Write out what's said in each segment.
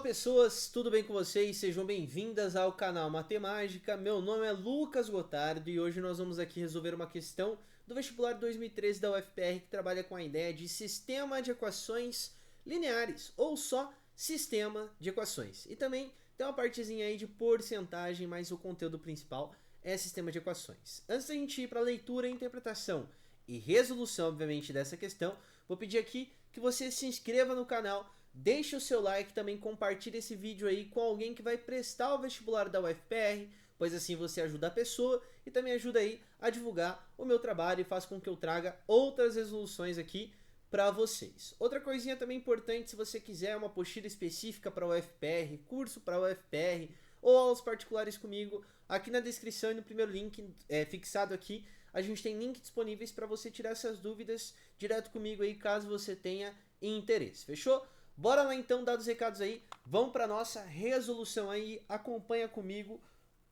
pessoas, tudo bem com vocês? Sejam bem-vindas ao canal Matemática. Meu nome é Lucas Gotardo e hoje nós vamos aqui resolver uma questão do vestibular 2013 da UFPR que trabalha com a ideia de sistema de equações lineares ou só sistema de equações. E também tem uma partezinha aí de porcentagem, mas o conteúdo principal é sistema de equações. Antes da gente ir para a leitura, interpretação e resolução, obviamente, dessa questão, vou pedir aqui que você se inscreva no canal, deixe o seu like, também compartilhe esse vídeo aí com alguém que vai prestar o vestibular da UFPR, pois assim você ajuda a pessoa e também ajuda aí a divulgar o meu trabalho e faz com que eu traga outras resoluções aqui para vocês. Outra coisinha também importante, se você quiser uma apostila específica para a UFPR, curso para a UFPR ou aulas particulares comigo, aqui na descrição e no primeiro link fixado aqui, a gente tem link disponíveis para você tirar essas dúvidas direto comigo aí, caso você tenha interesse, fechou? Bora lá então, dados os recados aí, vamos para nossa resolução aí, acompanha comigo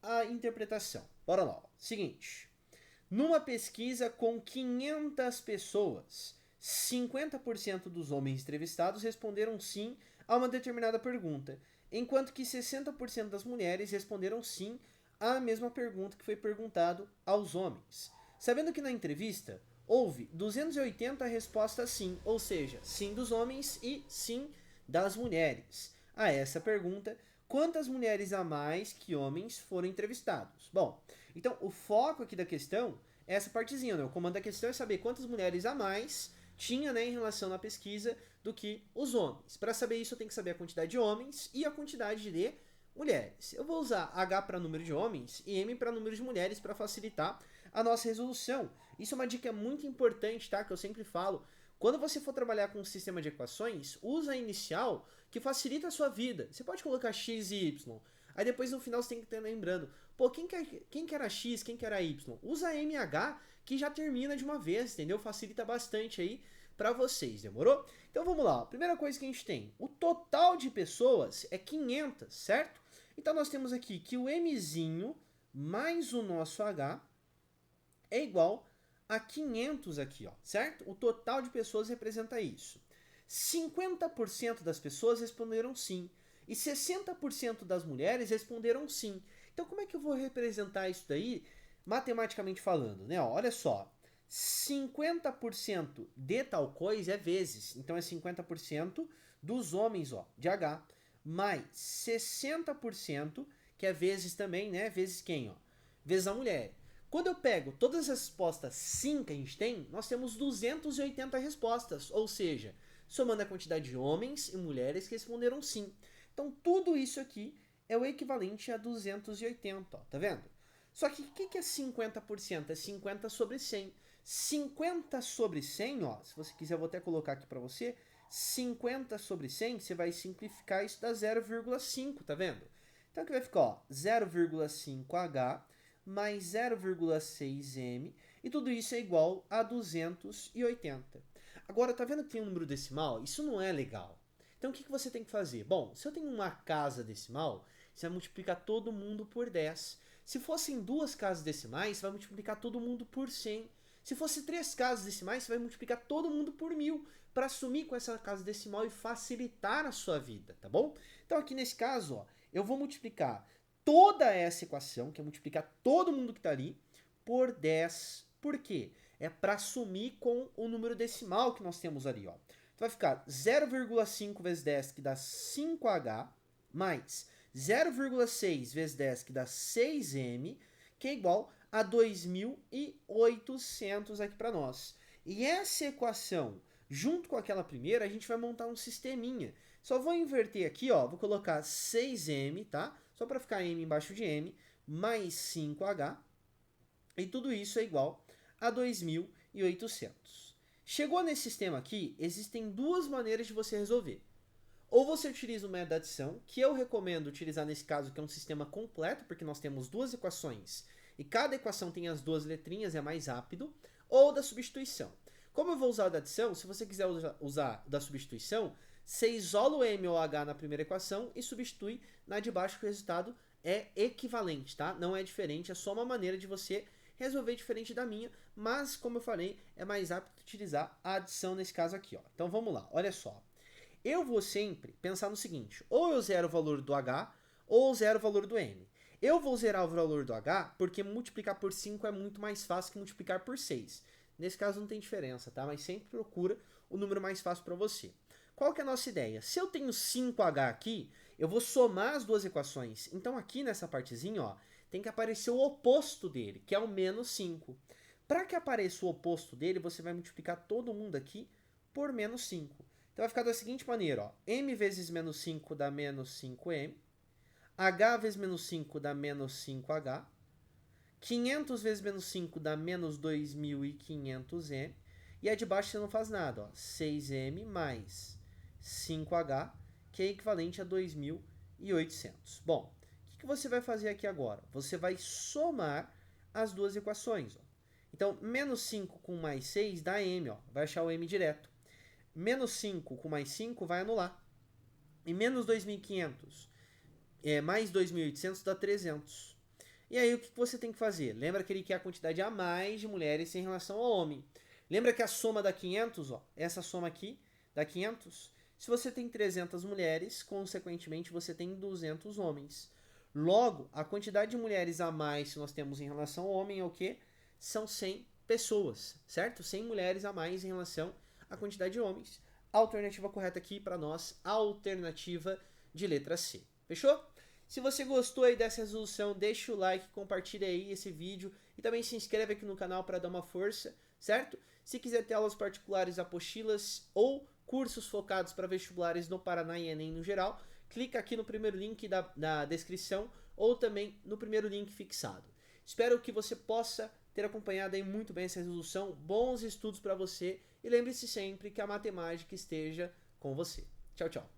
a interpretação. Bora lá, ó. Seguinte, numa pesquisa com 500 pessoas, 50% dos homens entrevistados responderam sim a uma determinada pergunta, enquanto que 60% das mulheres responderam sim à mesma pergunta que foi perguntado aos homens. Sabendo que na entrevista houve 280 respostas sim, ou seja, sim dos homens e sim das mulheres. A essa pergunta, quantas mulheres a mais que homens foram entrevistados? Bom, então o foco aqui da questão é essa partezinha, né? O comando da questão é saber quantas mulheres a mais tinha, né, em relação à pesquisa do que os homens. Para saber isso, eu tenho que saber a quantidade de homens e a quantidade de mulheres. Eu vou usar H para número de homens e M para número de mulheres para facilitar a nossa resolução. Isso é uma dica muito importante, tá? Que eu sempre falo. Quando você for trabalhar com um sistema de equações, usa a inicial que facilita a sua vida. Você pode colocar x e y. Aí depois no final você tem que estar lembrando, pô, quem que era x, quem que era y? Usa MH que já termina de uma vez, entendeu? Facilita bastante aí para vocês, demorou? Então vamos lá, a primeira coisa que a gente tem, o total de pessoas é 500, certo? Então nós temos aqui que o mzinho mais o nosso h é igual a 500 aqui, ó, certo? O total de pessoas representa isso. 50% das pessoas responderam sim e 60% das mulheres responderam sim. Então como é que eu vou representar isso daí matematicamente falando, né? Ó, olha só, 50% de tal coisa é vezes, então é 50% dos homens, ó, de H, mais 60%, que é vezes também, né? Vezes quem, ó? Vezes a mulher. Quando eu pego todas as respostas sim que a gente tem, nós temos 280 respostas, ou seja, somando a quantidade de homens e mulheres que responderam sim. Então tudo isso aqui é o equivalente a 280, ó, tá vendo? Só que o que é 50%? É 50 sobre 100. 50 sobre 100, ó, se você quiser eu vou até colocar aqui para você, 50 sobre 100, você vai simplificar isso dá 0,5, tá vendo? Então aqui vai ficar, ó, 0,5H mais 0,6m, e tudo isso é igual a 280. Agora, tá vendo que tem um número decimal? Isso não é legal. Então, o que você tem que fazer? Bom, se eu tenho uma casa decimal, você vai multiplicar todo mundo por 10. Se fossem duas casas decimais, você vai multiplicar todo mundo por 100. Se fosse três casas decimais, você vai multiplicar todo mundo por 1000, para assumir com essa casa decimal e facilitar a sua vida, tá bom? Então, aqui nesse caso, ó, eu vou multiplicar toda essa equação, que é multiplicar todo mundo que está ali, por 10. Por quê? É para assumir com o número decimal que nós temos ali, ó. Então vai ficar 0,5 vezes 10, que dá 5H, mais 0,6 vezes 10, que dá 6M, que é igual a 2.800 aqui para nós. E essa equação, junto com aquela primeira, a gente vai montar um sisteminha. Só vou inverter aqui, ó, vou colocar 6M, tá? Só para ficar M embaixo de M, mais 5H, e tudo isso é igual a 2.800. Chegou nesse sistema aqui, existem duas maneiras de você resolver. Ou você utiliza o método da adição, que eu recomendo utilizar nesse caso, que é um sistema completo, porque nós temos duas equações, e cada equação tem as duas letrinhas, é mais rápido, ou da substituição. Como eu vou usar o da adição, se você quiser usar da substituição, você isola o M ou H na primeira equação e substitui na de baixo, que o resultado é equivalente, tá? Não é diferente, é só uma maneira de você resolver diferente da minha, mas como eu falei, é mais apto utilizar a adição nesse caso aqui, ó. Então vamos lá, olha só. eu vou sempre pensar no seguinte, ou eu zero o valor do H, ou eu zero o valor do M. Eu vou zerar o valor do H porque multiplicar por 5 é muito mais fácil que multiplicar por 6. Nesse caso não tem diferença, tá? Mas sempre procura o número mais fácil para você. Qual que é a nossa ideia? Se eu tenho 5H aqui, eu vou somar as duas equações. Então aqui nessa partezinha, ó, tem que aparecer o oposto dele, que é o menos 5. Para que apareça o oposto dele, você vai multiplicar todo mundo aqui por menos 5. Então vai ficar da seguinte maneira, ó, m vezes menos 5 dá menos 5m, h vezes menos 5 dá menos 5h, 500 vezes menos 5 dá menos 2.500m, e a de baixo você não faz nada, ó, 6m mais 5h, que é equivalente a 2.800. Bom, o que você vai fazer aqui agora? Você vai somar as duas equações. Ó. Então, menos 5 com mais 6 dá m, ó, vai achar o m direto. Menos 5 com mais 5 vai anular. E menos 2.500 mais 2.800 dá 300. E aí o que você tem que fazer? Lembra que ele quer a quantidade a mais de mulheres em relação ao homem. Lembra que a soma dá 500? Ó, essa soma aqui dá 500. Se você tem 300 mulheres, consequentemente você tem 200 homens. Logo, a quantidade de mulheres a mais que nós temos em relação ao homem é o quê? São 100 pessoas, certo? 100 mulheres a mais em relação à quantidade de homens. A alternativa correta aqui para nós, a alternativa de letra C. Fechou? Se você gostou aí dessa resolução, deixa o like, compartilha aí esse vídeo e também se inscreve aqui no canal para dar uma força, certo? Se quiser ter aulas particulares, apostilas ou cursos focados para vestibulares no Paraná e Enem no geral, clica aqui no primeiro link da descrição ou também no primeiro link fixado. Espero que você possa ter acompanhado aí muito bem essa resolução, bons estudos para você e lembre-se sempre que a matemática esteja com você. Tchau, tchau.